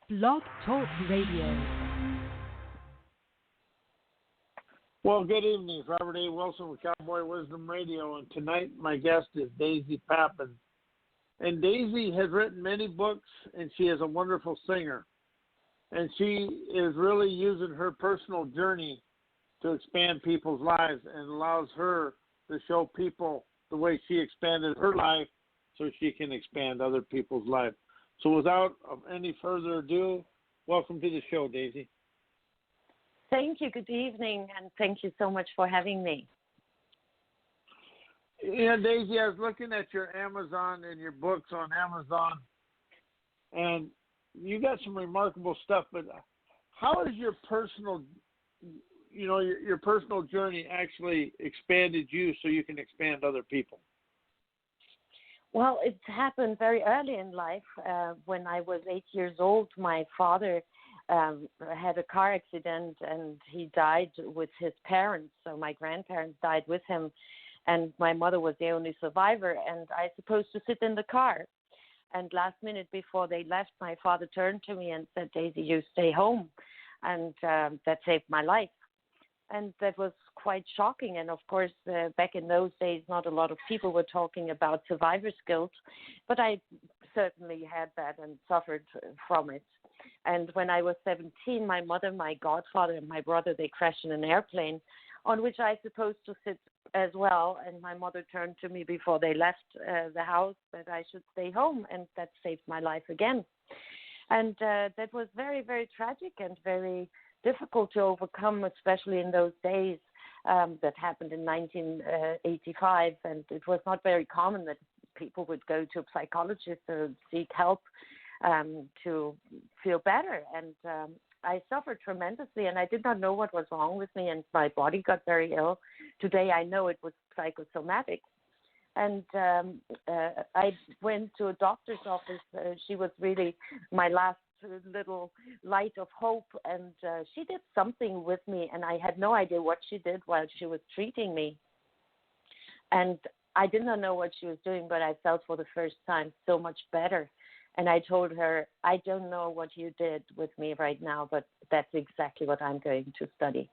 Blog Talk Radio. Well, good evening. It's Robert A. Wilson with Cowboy Wisdom Radio, and tonight my guest is Daisy Papp. And Daisy has written many books, and she is a wonderful singer. And she is really using her personal journey to expand people's lives and allows her to show people the way she expanded her life so she can expand other people's lives. So without any further ado, welcome to the show, Daisy. Thank you. Good evening, and thank you so much for having me. Yeah, Daisy, I was looking at your Amazon and your books on Amazon, and you got some remarkable stuff, but how has your personal, your personal journey actually expanded you so you can expand other people? Well, it happened very early in life. When I was 8 years old, my father had a car accident and he died with his parents. So my grandparents died with him, and my mother was the only survivor, and I was supposed to sit in the car. And last minute before they left, my father turned to me and said, "Daisy, you stay home." And that saved my life. And that was quite shocking. And of course, back in those days, not a lot of people were talking about survivor's guilt, but I certainly had that and suffered from it. And when I was 17, my mother, my godfather, and my brother, they crashed in an airplane on which I was supposed to sit as well. And my mother turned to me before they left the house that I should stay home, and that saved my life again. And that was very, very tragic and very difficult to overcome, especially in those days. That happened in 1985, and it was not very common that people would go to a psychologist or seek help to feel better. And I suffered tremendously, and I did not know what was wrong with me, and my body got very ill. Today I know it was psychosomatic. And I went to a doctor's office. She was really my last little light of hope, and she did something with me, and I had no idea what she did while she was treating me. And I did not know what she was doing, but I felt for the first time so much better. And I told her, "I don't know what you did with me right now, but that's exactly what I'm going to study."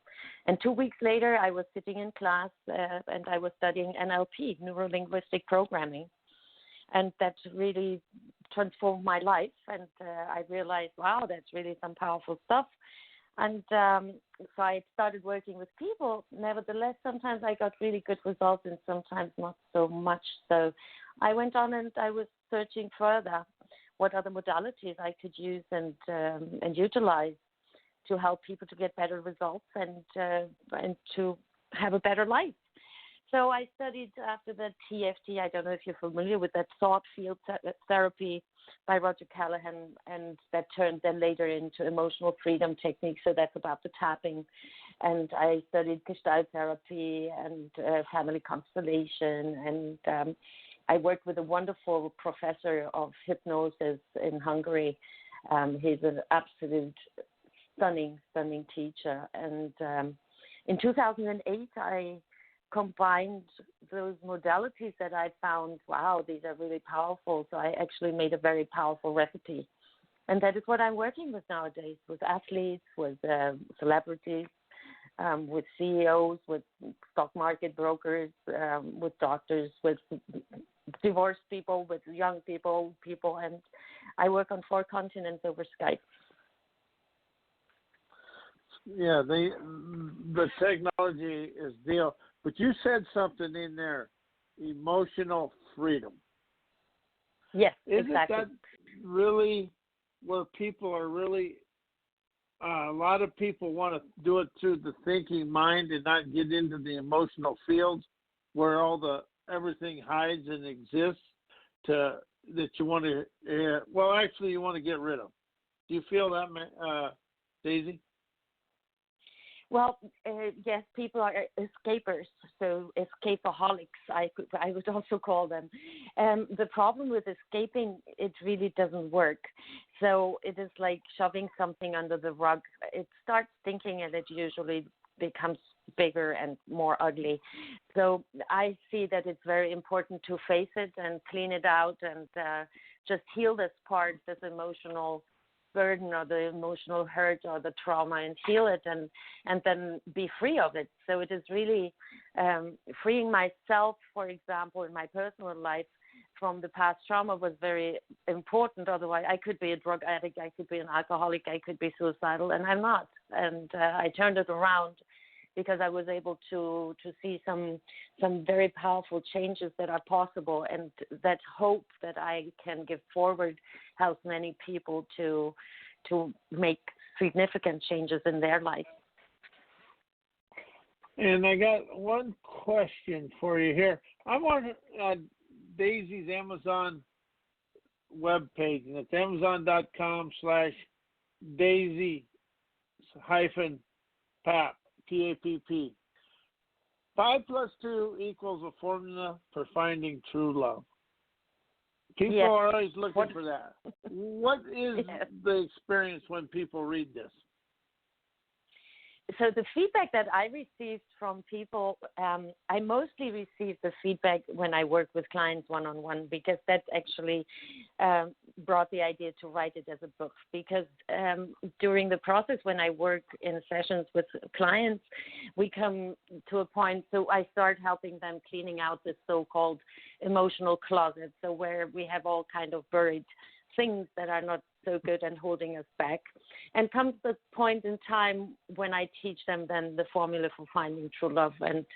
And 2 weeks later, I was sitting in class and I was studying NLP, neuro-linguistic programming. And that really transformed my life. And I realized, wow, that's really some powerful stuff. And so I started working with people. Nevertheless, sometimes I got really good results and sometimes not so much. So I went on and I was searching further what other modalities I could use and utilize to help people to get better results and to have a better life. So I studied after the TFT. I don't know if you're familiar with that thought field therapy by Roger Callahan, and that turned then later into emotional freedom techniques. So that's about the tapping. And I studied Gestalt therapy and family constellation, and I worked with a wonderful professor of hypnosis in Hungary. He's an absolute stunning teacher. And in 2008, I combined those modalities that I found, wow, these are really powerful. So I actually made a very powerful recipe. And that is what I'm working with nowadays, with athletes, with celebrities, with CEOs, with stock market brokers, with doctors, with divorced people, with young people, and I work on 4 continents over Skype. Yeah, the technology is deal. But you said something in there, emotional freedom. Yes, Isn't exactly. that really where people are really, a lot of people want to do it through the thinking mind and not get into the emotional fields where everything hides and exists that you want to, you want to get rid of. Do you feel that, Daisy? Well, yes, people are escapers, so escapaholics, I would also call them. The problem with escaping, it really doesn't work. So it is like shoving something under the rug. It starts thinking and it usually becomes bigger and more ugly. So I see that it's very important to face it and clean it out and just heal this part, this emotional burden or the emotional hurt or the trauma and heal it and then be free of it. So it is really freeing myself, for example, in my personal life from the past trauma was very important. Otherwise, I could be a drug addict, I could be an alcoholic, I could be suicidal, and I'm not. And I turned it around because I was able to see some very powerful changes that are possible, and that hope that I can give forward helps many people to make significant changes in their life. And I got one question for you here. I'm on Daisy's Amazon webpage, and it's amazon.com/Daisy-Papp. P-A-P-P. 5 + 2 equals a formula for finding true love. People are always looking for that. What is the experience when people read this? So the feedback that I received from people, I mostly received the feedback when I work with clients one-on-one, because that actually brought the idea to write it as a book. Because during the process when I work in sessions with clients, we come to a point, so I start helping them cleaning out this so-called emotional closet, so where we have all kind of buried things that are not so good and holding us back. And comes the point in time when I teach them then the formula for finding true love. And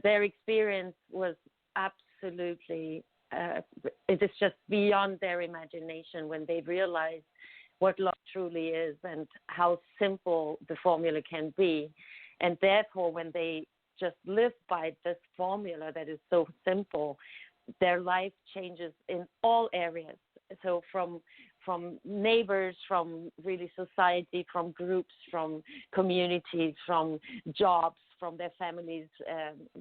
their experience was absolutely, it is just beyond their imagination when they realize what love truly is and how simple the formula can be. And therefore, when they just live by this formula that is so simple, their life changes in all areas. So from neighbors, from really society, from groups, from communities, from jobs, from their families,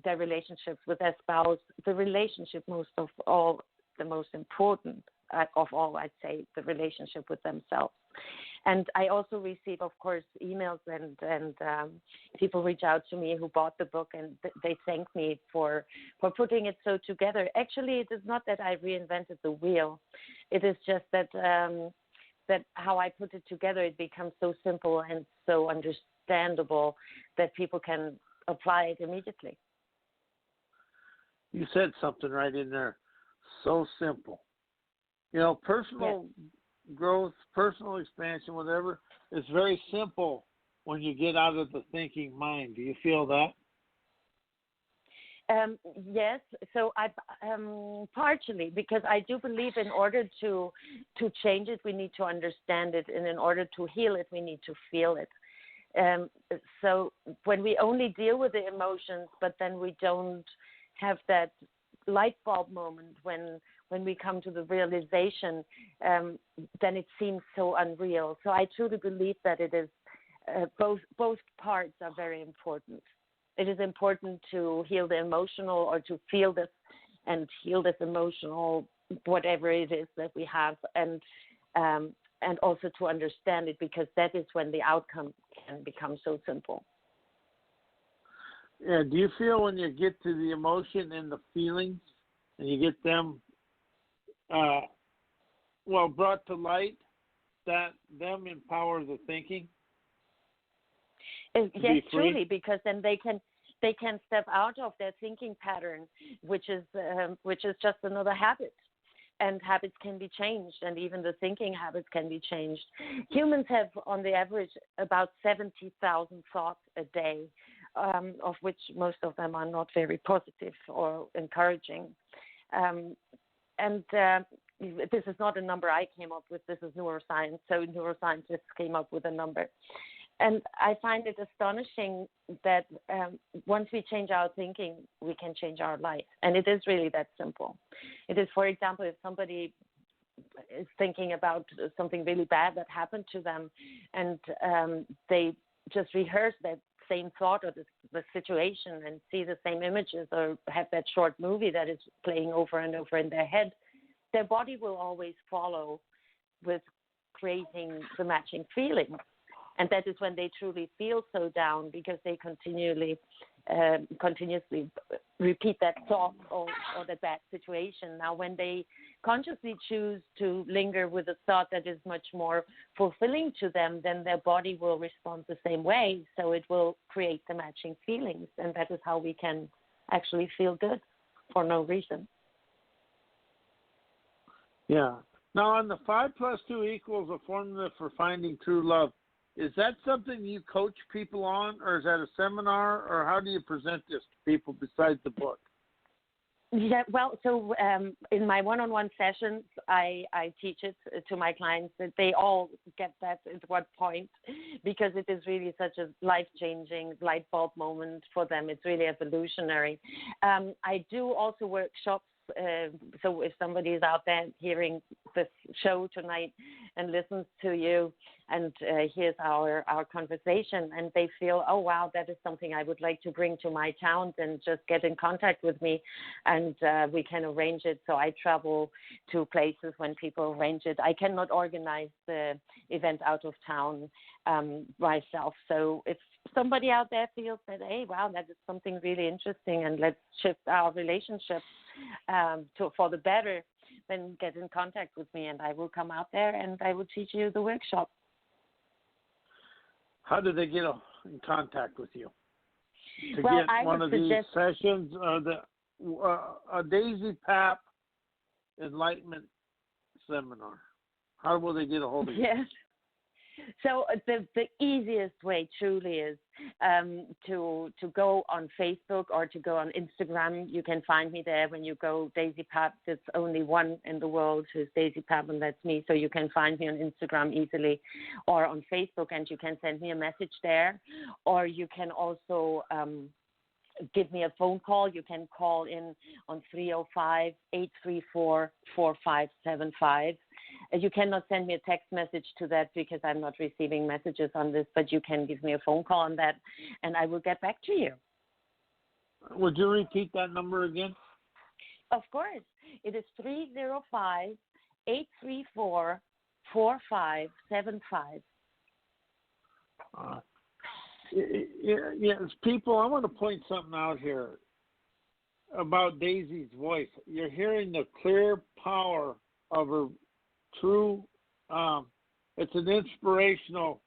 their relationships with their spouse, the relationship most of all, the most important of all, I'd say, the relationship with themselves. And I also receive, of course, emails and people reach out to me who bought the book, and they thank me for putting it so together. Actually, it is not that I reinvented the wheel. It is just that that how I put it together, it becomes so simple and so understandable that people can apply it immediately. You said something right in there. So simple. You know, personal growth, personal expansion, whatever, is very simple when you get out of the thinking mind. Do you feel that? Yes. So I partially, because I do believe in order to change it, we need to understand it, and in order to heal it, we need to feel it. So when we only deal with the emotions, but then we don't have that light bulb moment when we come to the realization, then it seems so unreal. So I truly believe that it is both parts are very important. It is important to heal the emotional, or to feel this and heal this emotional, whatever it is that we have, and also to understand it, because that is when the outcome can become so simple. Yeah. Do you feel when you get to the emotion and the feelings, and you get them, brought to light, that them empower the thinking? Yes, truly, because then they can step out of their thinking pattern, which is just another habit. And habits can be changed, and even the thinking habits can be changed. Humans have, on the average, about 70,000 thoughts a day, of which most of them are not very positive or encouraging. This is not a number I came up with. This is neuroscience. So neuroscientists came up with a number. And I find it astonishing that once we change our thinking, we can change our life. And it is really that simple. It is, for example, if somebody is thinking about something really bad that happened to them, and they just rehearse that same thought or the situation and see the same images, or have that short movie that is playing over and over in their head, their body will always follow with creating the matching feelings. And that is when they truly feel so down, because they continually continuously repeat that thought or that bad situation. Now, when they consciously choose to linger with a thought that is much more fulfilling to them, then their body will respond the same way. So it will create the matching feelings. And that is how we can actually feel good for no reason. Yeah. Now, on the 5 + 2 = a formula for finding true love, is that something you coach people on, or is that a seminar, or how do you present this to people besides the book? Yeah, well, so in my one-on-one sessions, I teach it to my clients that they all get that at one point, because it is really such a life-changing light bulb moment for them. It's really evolutionary. I do also workshops. So if somebody is out there hearing this show tonight and listens to you and hears our conversation and they feel, oh, wow, that is something I would like to bring to my town, then just get in contact with me and we can arrange it. So I travel to places when people arrange it. I cannot organize the event out of town myself. So if somebody out there feels that, hey, wow, that is something really interesting and let's shift our relationship for the better, then get in contact with me and I will come out there and I will teach you the workshop. How do they get in contact with you? To well, get I one would of these suggest sessions, a Daisy Papp Enlightenment Seminar. How will they get a hold of you? Yes. So the easiest way truly is to go on Facebook or to go on Instagram. You can find me there when you go Daisy Papp. There's only one in the world who's Daisy Papp, and that's me. So you can find me on Instagram easily or on Facebook, and you can send me a message there. Or you can also give me a phone call. You can call in on 305-834-4575. You cannot send me a text message to that because I'm not receiving messages on this, but you can give me a phone call on that, and I will get back to you. Would you repeat that number again? Of course. It is 305-834-4575. Yes, people, I want to point something out here about Daisy's voice. You're hearing the clear power of her true, it's an inspirational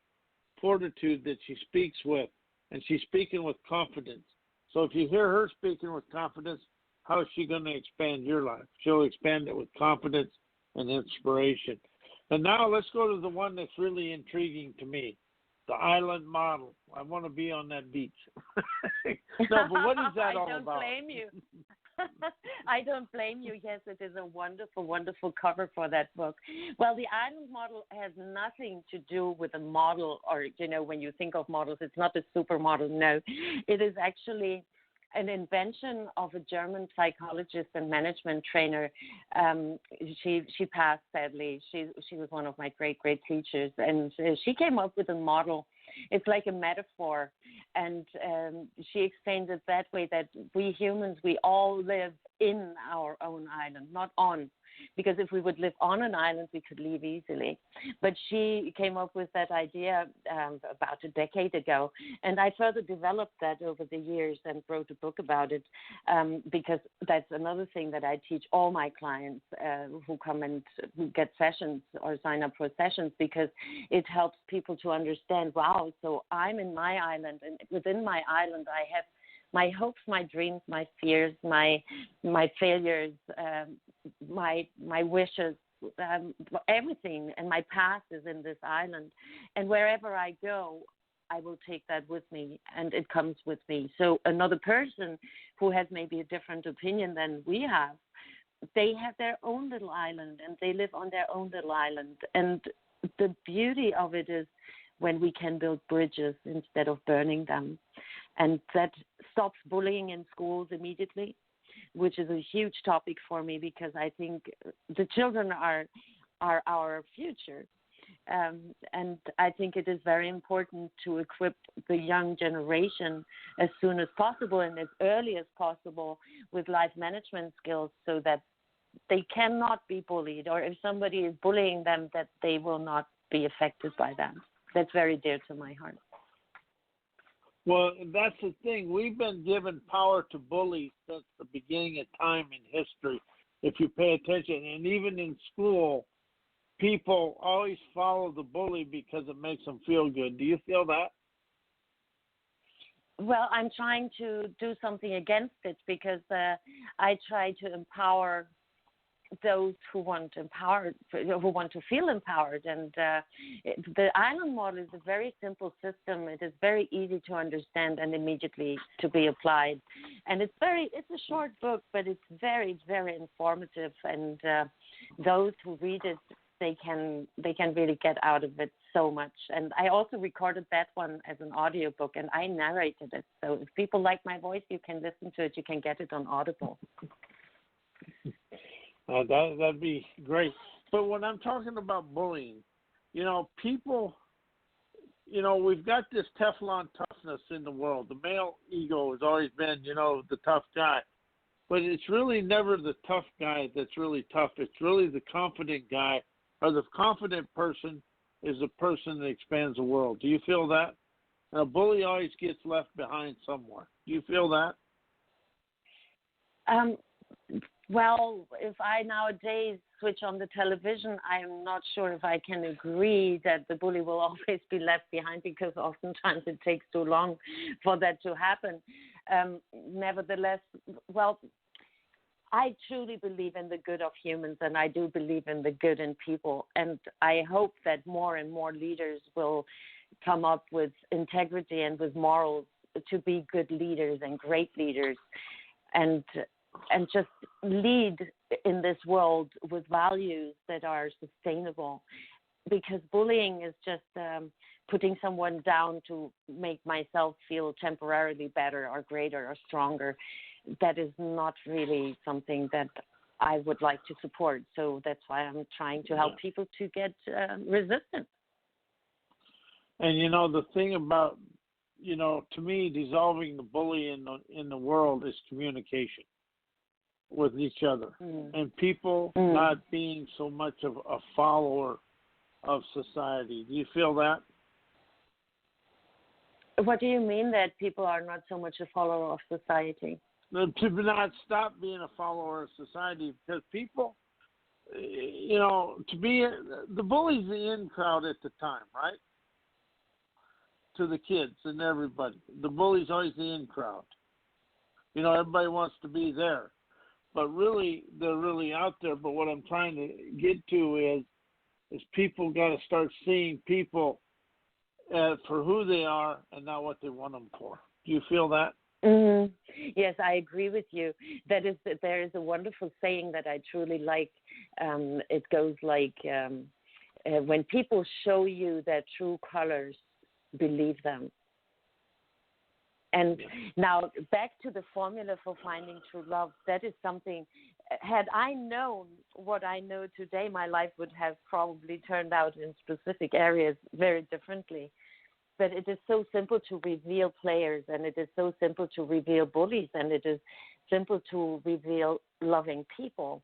fortitude that she speaks with, and she's speaking with confidence. So if you hear her speaking with confidence, how is she going to expand your life? She'll expand it with confidence and inspiration. And now let's go to the one that's really intriguing to me. The island model. I want to be on that beach. No, but what is that all about? I don't blame you. I don't blame you. Yes, it is a wonderful, wonderful cover for that book. Well, the island model has nothing to do with a model or, when you think of models, it's not a supermodel. No, it is actually an invention of a German psychologist and management trainer. She passed, sadly. She was one of my great teachers, and she came up with a model. It's like a metaphor, and she explained it that way, that we humans, we all live in our own island, not on. Because if we would live on an island, we could leave easily. But she came up with that idea about a decade ago. And I further developed that over the years and wrote a book about it, because that's another thing that I teach all my clients who come and who get sessions or sign up for sessions, because it helps people to understand, wow, so I'm in my island, and within my island I have my hopes, my dreams, my fears, my failures, my wishes, everything, and my past is in this island. And wherever I go, I will take that with me, and it comes with me. So another person who has maybe a different opinion than we have, they have their own little island, and they live on their own little island. And the beauty of it is when we can build bridges instead of burning them. And that stops bullying in schools immediately, which is a huge topic for me, because I think the children are our future. And I think it is very important to equip the young generation as soon as possible and as early as possible with life management skills, so that they cannot be bullied, or if somebody is bullying them, that they will not be affected by them. That's very dear to my heart. Well, that's the thing. We've been given power to bully since the beginning of time in history, if you pay attention. And even in school, people always follow the bully because it makes them feel good. Do you feel that? Well, I'm trying to do something against it because I try to empower those who want to feel empowered. And the island model is a very simple system. It is very easy to understand and immediately to be applied. And it's a short book, but it's very, very informative. And those who read it, they can really get out of it so much. And I also recorded that one as an audiobook, and I narrated it. So if people like my voice, you can listen to it. You can get it on Audible. That'd be great. But when I'm talking about bullying, people, we've got this Teflon toughness in the world. The male ego has always been, the tough guy. But it's really never the tough guy that's really tough. It's really the confident guy, or the confident person is the person that expands the world. Do you feel that? And a bully always gets left behind somewhere. Do you feel that? Well, if I nowadays switch on the television, I'm not sure if I can agree that the bully will always be left behind, because oftentimes it takes too long for that to happen. Nevertheless, well, I truly believe in the good of humans, and I do believe in the good in people. And I hope that more and more leaders will come up with integrity and with morals to be good leaders and great leaders, and just lead in this world with values that are sustainable. Because bullying is just putting someone down to make myself feel temporarily better or greater or stronger. That is not really something that I would like to support. So that's why I'm trying to help people to get resistant. And, the thing about, to me, dissolving the bully in the world is communication with each other. And people not being so much of a follower of society. Do you feel that? What do you mean that people are not so much a follower of society? To not stop being a follower of society, because people, to be the bully's the in crowd at the time, right? To the kids and everybody, the bully's always the in crowd. Everybody wants to be there, but really they're really out there. But what I'm trying to get to is people got to start seeing people for who they are and not what they want them for. Do you feel that? Mm-hmm. Yes, I agree with you. There is a wonderful saying that I truly like. It goes like, when people show you their true colors, believe them. And now back to the formula for finding true love. That is something, had I known what I know today, my life would have probably turned out in specific areas very differently. But it is so simple to reveal players, and it is so simple to reveal bullies, and it is simple to reveal loving people.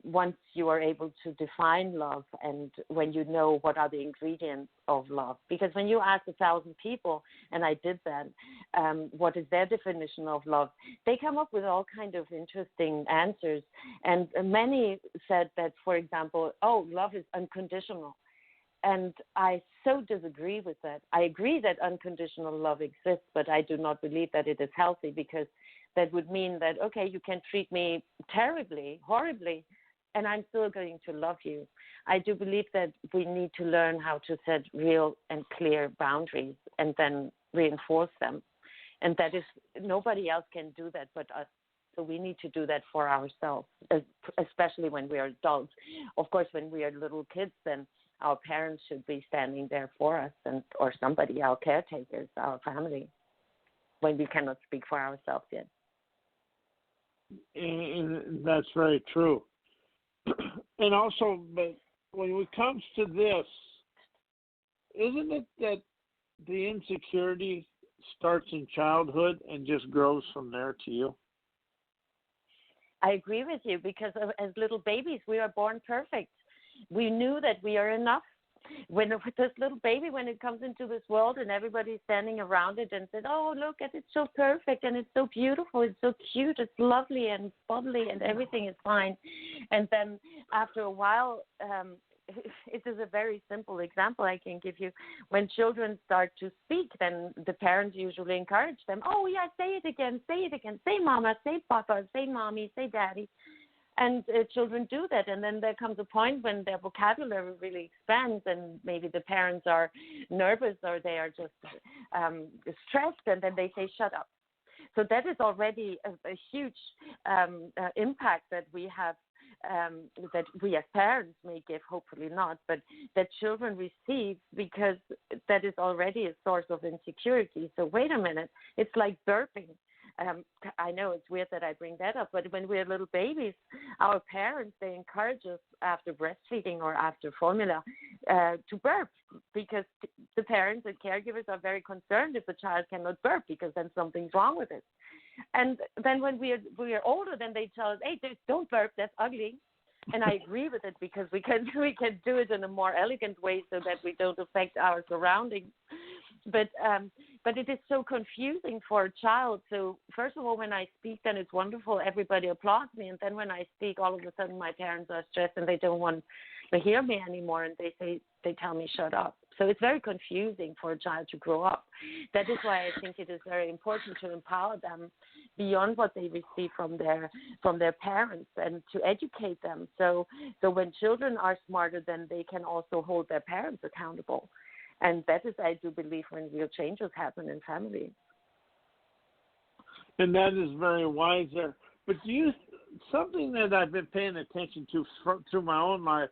Once you are able to define love, and when you know what are the ingredients of love. Because when you ask 1,000 people, and I did that, what is their definition of love, they come up with all kind of interesting answers. And many said that, for example, love is unconditional. And I so disagree with that. I agree that unconditional love exists, but I do not believe that it is healthy, because that would mean that, okay, you can treat me terribly, horribly, and I'm still going to love you. I do believe that we need to learn how to set real and clear boundaries and then reinforce them. And that is, nobody else can do that but us. So we need to do that for ourselves, especially when we are adults. Of course, when we are little kids, then our parents should be standing there for us, or somebody, our caretakers, our family, when we cannot speak for ourselves yet. And that's very true. And also, but when it comes to this, isn't it that the insecurity starts in childhood and just grows from there to you? I agree with you, because as little babies, we are born perfect. We knew that we are enough. when this little baby, when it comes into this world and everybody's standing around it and said, oh, look at it, it's so perfect and it's so beautiful, it's so cute, it's lovely and bubbly and everything is fine. And then after a while, it is a very simple example I can give you. When children start to speak, then the parents usually encourage them, oh, yeah, say it again, say mama, say papa, say mommy, say daddy. And children do that, and then there comes a point when their vocabulary really expands, and maybe the parents are nervous or they are just stressed, and then they say, shut up. So that is already a huge impact that we have, that we as parents may give, hopefully not, but that children receive, because that is already a source of insecurity. So wait a minute, it's like burping. I know it's weird that I bring that up, but when we're little babies, our parents, they encourage us after breastfeeding or after formula to burp, because the parents and caregivers are very concerned if the child cannot burp, because then something's wrong with it. And then when we are older, then they tell us, hey, don't burp, that's ugly. And I agree with it, because we can do it in a more elegant way so that we don't affect our surroundings. But it is so confusing for a child. So first of all, when I speak, then it's wonderful. Everybody applauds me. And then when I speak, all of a sudden my parents are stressed and they don't want to hear me anymore. And they tell me, shut up. So it's very confusing for a child to grow up. That is why I think it is very important to empower them beyond what they receive from their parents, and to educate them. So when children are smarter, then they can also hold their parents accountable. And that is, I do believe, when real changes happen in families. And that is very wise there. But something that I've been paying attention to through my own life,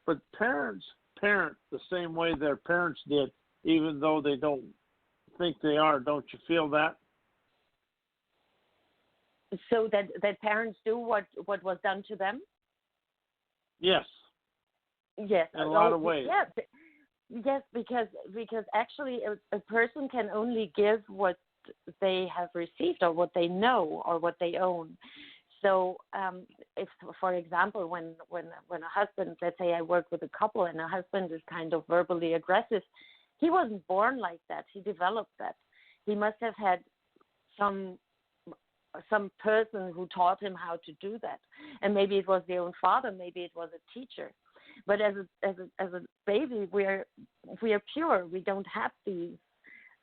but parents parent the same way their parents did, even though they don't think they are. Don't you feel that? So that parents do what was done to them? Yes. Yes. In a lot of ways. Yeah. Yes, because actually a person can only give what they have received, or what they know, or what they own. So if, for example, when a husband, let's say I work with a couple and a husband is kind of verbally aggressive, he wasn't born like that. He developed that. He must have had some person who taught him how to do that. And maybe it was their own father, maybe it was a teacher. But as a baby, we are pure. We don't have these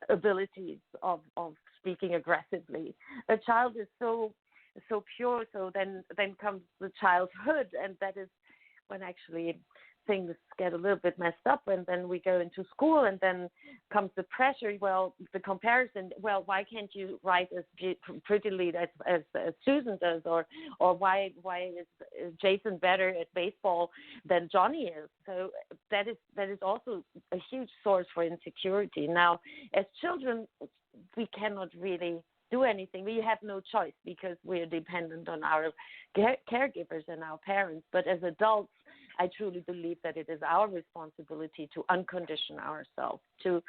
abilities of speaking aggressively. A child is so pure. So then comes the childhood, and that is when actually things get a little bit messed up, and then we go into school, and then comes the pressure. Well, the comparison. Well, why can't you write as prettily as Susan does, or why is Jason better at baseball than Johnny is? So that is also a huge source for insecurity. Now, as children, we cannot really do anything. We have no choice, because we are dependent on our caregivers and our parents. But as adults, I truly believe that it is our responsibility to uncondition ourselves, to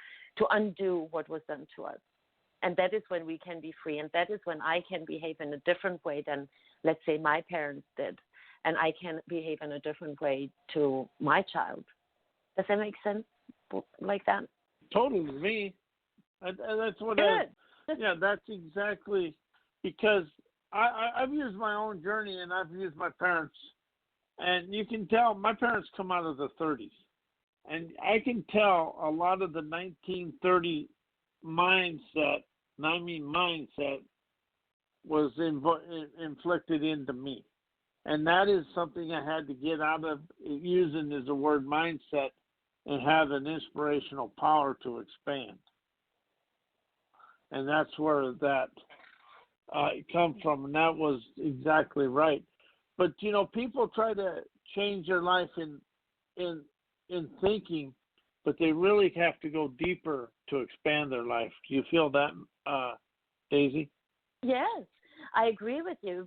undo what was done to us. And that is when we can be free. And that is when I can behave in a different way than, let's say, my parents did. And I can behave in a different way to my child. Does that make sense like that? Totally, to me. That's what Good. that's exactly, because I've used my own journey, and I've used my parents. And you can tell my parents come out of the 30s. And I can tell a lot of the 1930 mindset was inflicted into me. And that is something I had to get out of, using as a word mindset, and have an inspirational power to expand. And that's where that come from. And that was exactly right. But, people try to change their life in thinking, but they really have to go deeper to expand their life. Do you feel that, Daisy? Yes, I agree with you.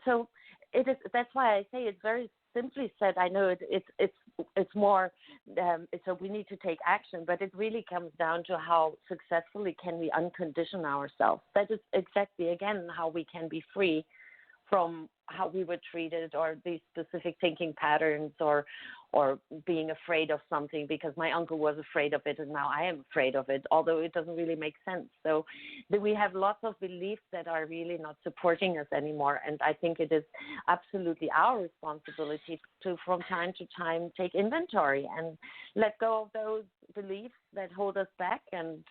So it is. That's why I say it's very simply said. I know it's more. So we need to take action, but it really comes down to how successfully can we uncondition ourselves. That is exactly, again, how we can be free from how we were treated, or these specific thinking patterns, or being afraid of something because my uncle was afraid of it and now I am afraid of it, although it doesn't really make sense. So we have lots of beliefs that are really not supporting us anymore. And I think it is absolutely our responsibility to, from time to time, take inventory and let go of those beliefs that hold us back, and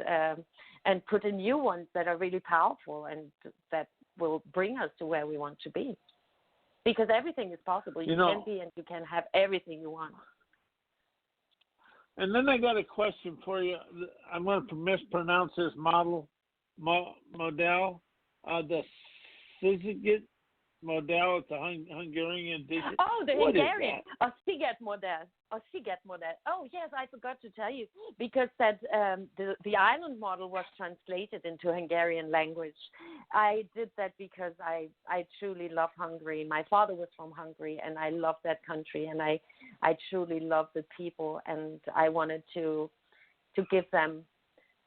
put in new ones that are really powerful and that will bring us to where we want to be. Because everything is possible. You can be and you can have everything you want. And then I got a question for you. I'm going to mispronounce this model, the Sziget model. It's a Hungarian dish. Oh, the Hungarian. A Sziget model. Oh, yes, I forgot to tell you, because that the island model was translated into Hungarian language. I did that because I truly love Hungary. My father was from Hungary, and I love that country, and I truly love the people, and I wanted to give them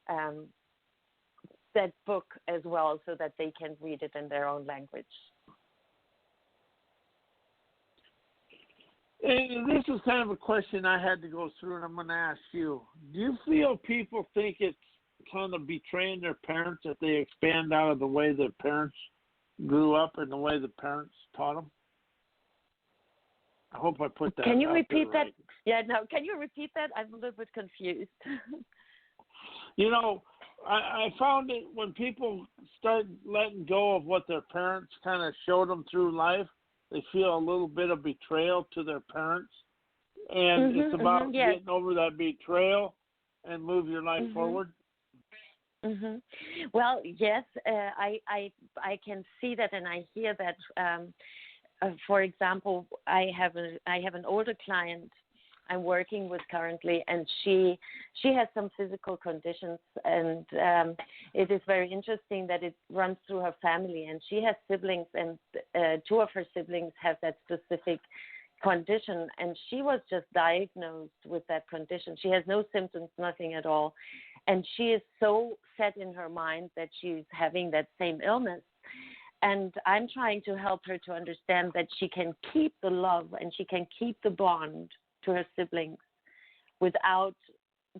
that book as well so that they can read it in their own language. And this is kind of a question I had to go through, and I'm going to ask you. Do you feel people think it's kind of betraying their parents if they expand out of the way their parents grew up and the way the parents taught them? I hope I put that. Can you repeat that? Right. Yeah, no. Can you repeat that? I'm a little bit confused. I found it when people start letting go of what their parents kind of showed them through life, they feel a little bit of betrayal to their parents. And it's about getting over that betrayal and move your life forward. Mm-hmm. Well, yes, I can see that, and I hear that. For example, I have an older client I'm working with currently, and she has some physical conditions, and it is very interesting that it runs through her family, and she has siblings, and two of her siblings have that specific condition, and she was just diagnosed with that condition. She has no symptoms, nothing at all, and she is so set in her mind that she's having that same illness. And I'm trying to help her to understand that she can keep the love and she can keep the bond to her siblings without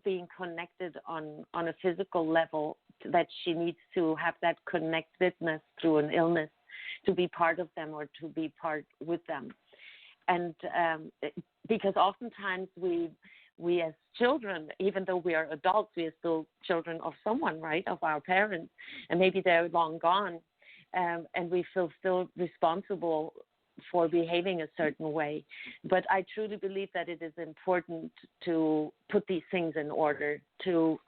being connected on a physical level, that she needs to have that connectedness through an illness to be part of them or to be part with them. And because oftentimes we as children, even though we are adults, we are still children of someone, right, of our parents, and maybe they're long gone, and we feel still responsible for behaving a certain way. But I truly believe that it is important to put these things in order, to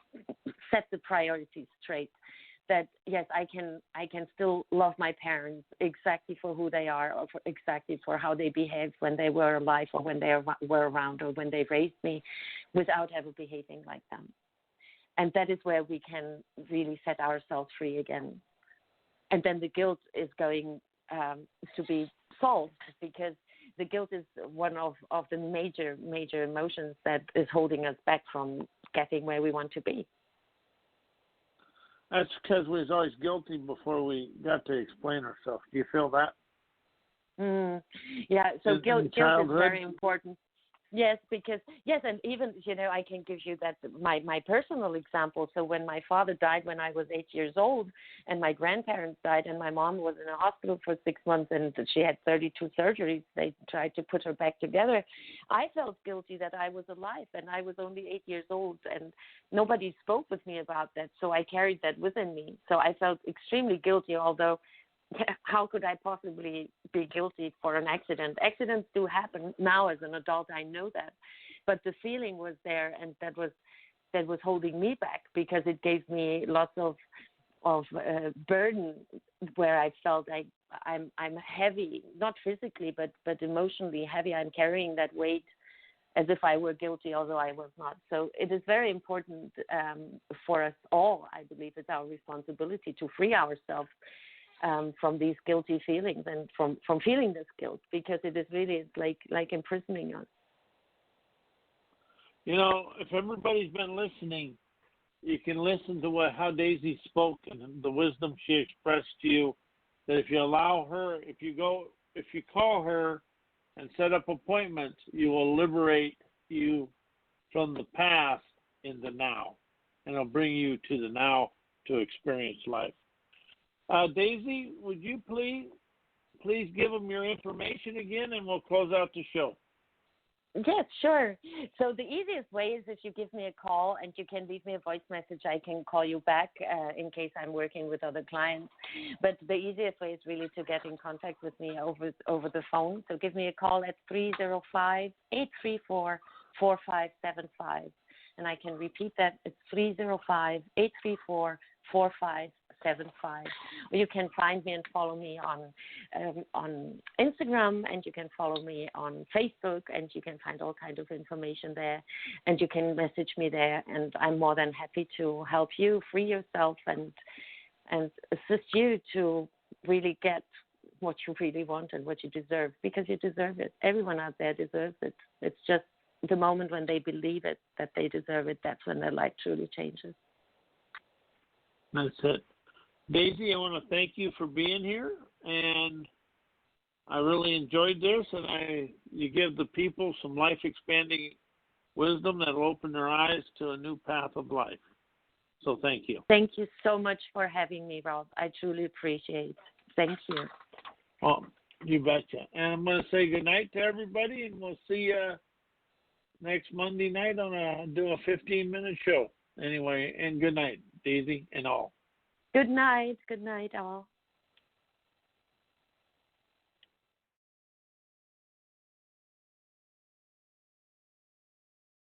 set the priorities straight. That, yes, I can still love my parents exactly for who they are, or exactly for how they behaved when they were alive, or when they were around, or when they raised me, without ever behaving like them. And that is where we can really set ourselves free again. And then the guilt is going to be solved, because the guilt is one of the major emotions that is holding us back from getting where we want to be. That's because we was always guilty before we got to explain ourselves. Do you feel that? Yeah, so guilt is very important. Yes, because, yes, and even, I can give you that, my personal example. So when my father died when I was 8 years old, and my grandparents died, and my mom was in a hospital for 6 months, and she had 32 surgeries, they tried to put her back together, I felt guilty that I was alive, and I was only 8 years old, and nobody spoke with me about that, so I carried that within me. So I felt extremely guilty, although how could I possibly be guilty for an accident? Accidents do happen now as an adult. I know that, but the feeling was there, and that was holding me back, because it gave me lots of burden, where I felt like I'm heavy, not physically, but emotionally heavy. I'm carrying that weight as if I were guilty, although I was not. So it is very important for us all. I believe it's our responsibility to free ourselves from these guilty feelings, and from feeling this guilt, because it is really like imprisoning us. If everybody's been listening, you can listen to how Daisy spoke and the wisdom she expressed to you, that if you allow her, if you go if you call her and set up appointments, you will liberate you from the past in the now, and it'll bring you to the now to experience life. Daisy, would you please give them your information again, and we'll close out the show. Yes, sure. So the easiest way is if you give me a call, and you can leave me a voice message. I can call you back in case I'm working with other clients. But the easiest way is really to get in contact with me over the phone. So give me a call at 305-834-4575. And I can repeat that. It's 305-834-4575. Or you can find me and follow me on Instagram, and you can follow me on Facebook, and you can find all kinds of information there, and you can message me there, and I'm more than happy to help you free yourself and assist you to really get what you really want and what you deserve, because you deserve it. Everyone out there deserves it. It's just the moment when they believe it, that they deserve it, that's when their life truly changes. That's it. Daisy, I want to thank you for being here, and I really enjoyed this, and you give the people some life-expanding wisdom that will open their eyes to a new path of life. So thank you. Thank you so much for having me, Rob. I truly appreciate it. Thank you. Well, you betcha. And I'm going to say good night to everybody, and we'll see you next Monday night on do a 15-minute show. Anyway, and good night, Daisy and all. Good night. Good night, all.